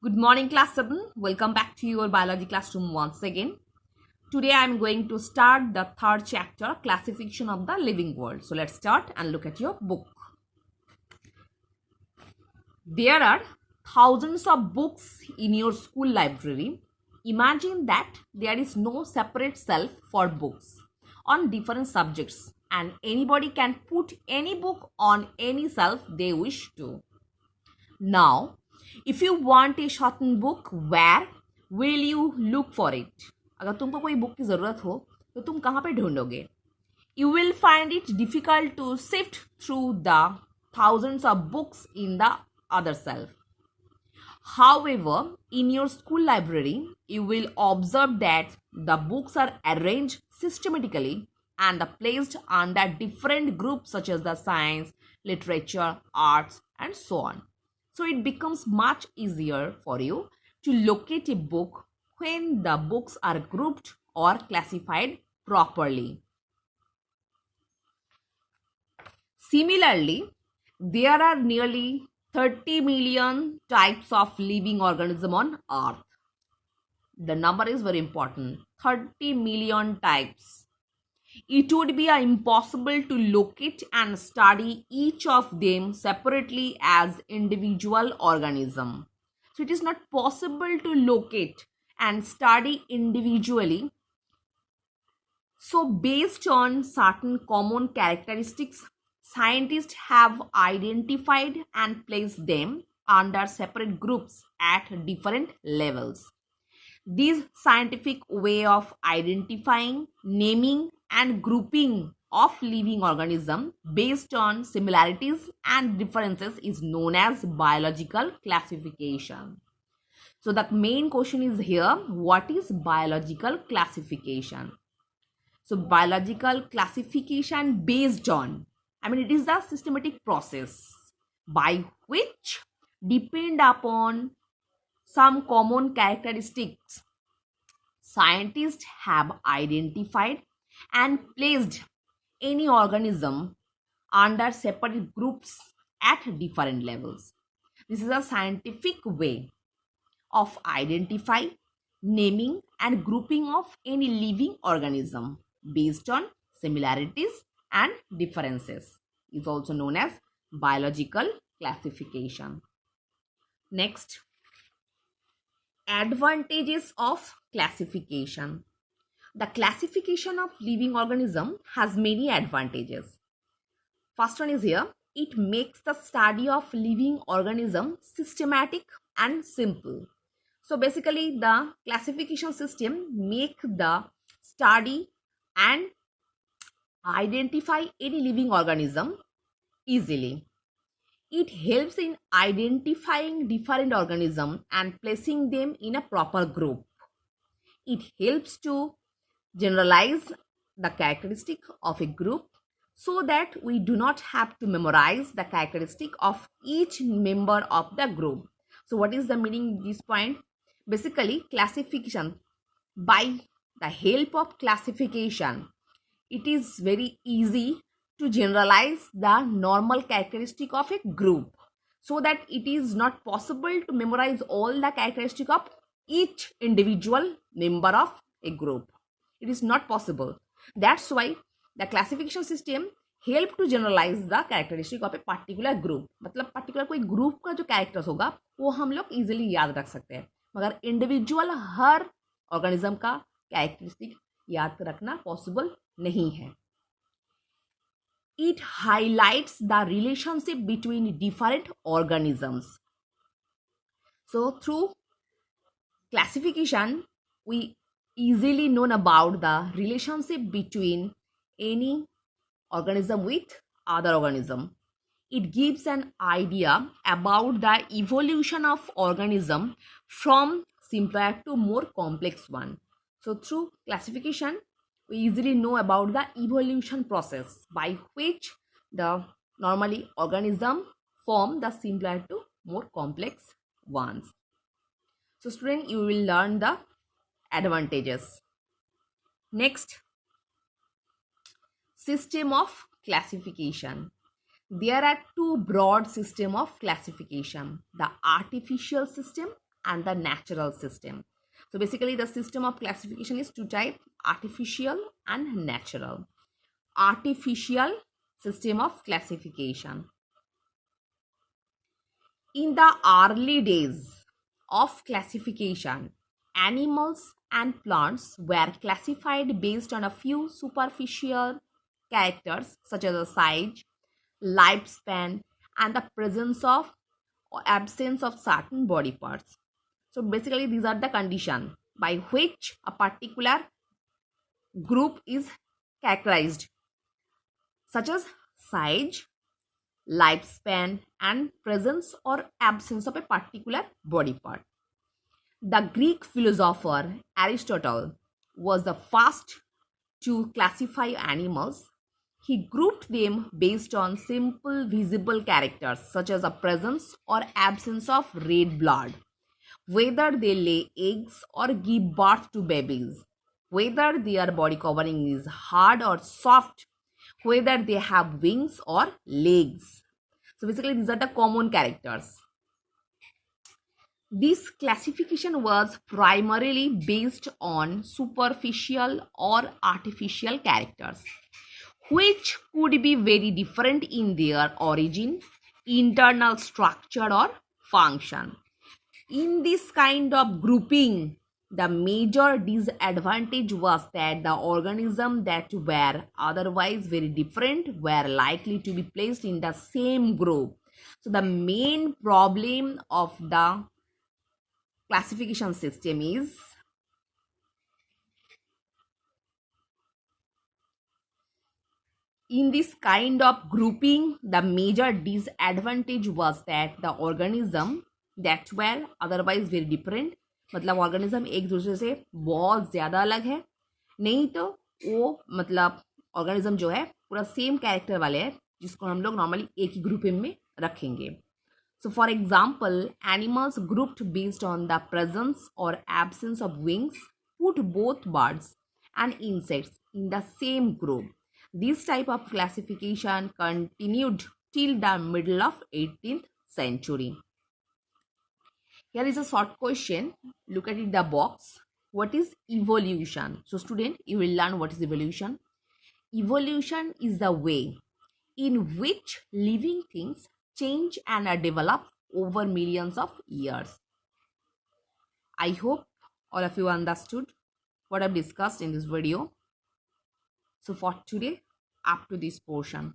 Good morning, class 7. Welcome back to your biology classroom once again. Today I am going to start the third chapter, classification of the living world. So let's start and look at your book. There are thousands of books in your school library. Imagine that there is no separate shelf for books on different subjects, and anybody can put any book on any shelf they wish to. Now, if you want a certain book, where will you look for it? अगर तुमको कोई book की ज़रूरत हो तो तुम कहाँ पे ढूंढोगे? You will find it difficult to sift through the thousands of books in the other shelf. However, in your school library, you will observe that the books are arranged systematically and placed under different groups such as the science, literature, arts, and so on. So it becomes much easier for you to locate a book when the books are grouped or classified properly. Similarly, there are nearly 30 million types of living organism on earth. The number is very important. 30 million types. It would be impossible to locate and study each of them separately as individual organism. So it is not possible to locate and study individually. So based on certain common characteristics, scientists have identified and placed them under separate groups at different levels. This scientific way of identifying, naming, and grouping of living organisms based on similarities and differences is known as biological classification. So the main question is here, what is biological classification? So biological classification based on, it is a systematic process by which depend upon some common characteristics. Scientists have identified and placed any organism under separate groups at different levels. This is a scientific way of identifying, naming, and grouping of any living organism based on similarities and differences. It is also known as biological classification. Next, advantages of classification. The classification of living organism has many advantages. First one is here, it makes the study of living organism systematic and simple. So basically the classification system make the study and identify any living organism easily. It helps in identifying different organisms and placing them in a proper group. It helps to generalize the characteristic of a group so that we do not have to memorize the characteristic of each member of the group. So what is the meaning of this point? Basically, classification, by the help of classification, it is very easy to generalize the normal characteristic of a group so that it is not possible to memorize all the characteristic of each individual member of a group. It is not possible. That's why the classification system help to generalize the characteristic of a particular group. मतलब particular कोई group का जो characters होगा वो हम लोग easily याद रख सकते हैं, मगर individual हर organism का characteristic याद रखना possible नहीं है. It highlights the relationship between different organisms. So through classification, we easily know about the relationship between any organism with other organism. It gives an idea about the evolution of organism from simpler to more complex one. So through classification, we easily know about the evolution process by which the normally organism form the simpler to more complex ones. So student, you will learn the advantages. Next, system of classification. There are two broad systems of classification, the artificial system and the natural system. So basically the system of classification is two type: artificial and natural. Artificial system of classification. In the early days of classification, animals and plants were classified based on a few superficial characters such as a size, lifespan, and the presence of or absence of certain body parts. So basically, these are the condition by which a particular group is characterized, such as size, lifespan, and presence or absence of a particular body part. The Greek philosopher Aristotle was the first to classify animals. He grouped them based on simple visible characters such as a presence or absence of red blood, whether they lay eggs or give birth to babies, whether their body covering is hard or soft, whether they have wings or legs. So basically, these are the common characters. This classification was primarily based on superficial or artificial characters, which could be very different in their origin, internal structure, or function. In this kind of grouping, the major disadvantage was that the organisms that were otherwise very different were likely to be placed in the same group. So the main problem of the classification system is in this kind of grouping, the major disadvantage was that the organism that were otherwise very different, मतलब organism एक दूसरे से बहुत ज़्यादा अलग है, नहीं तो वो मतलब ऑर्गेनिज्म जो है पूरा सेम कैरेक्टर वाले हैं जिसको हम लोग नॉर्मली एक ही ग्रुप में रखेंगे. So for example, animals grouped based on the presence or absence of wings put both birds and insects in the same group. This type of classification continued till the middle of 18th century. Here is a short question. Look at it, the box. What is evolution? So student, you will learn what is evolution. Evolution is the way in which living things change and are developed over millions of years. I hope all of you understood what I've discussed in this video. So for today, up to this portion.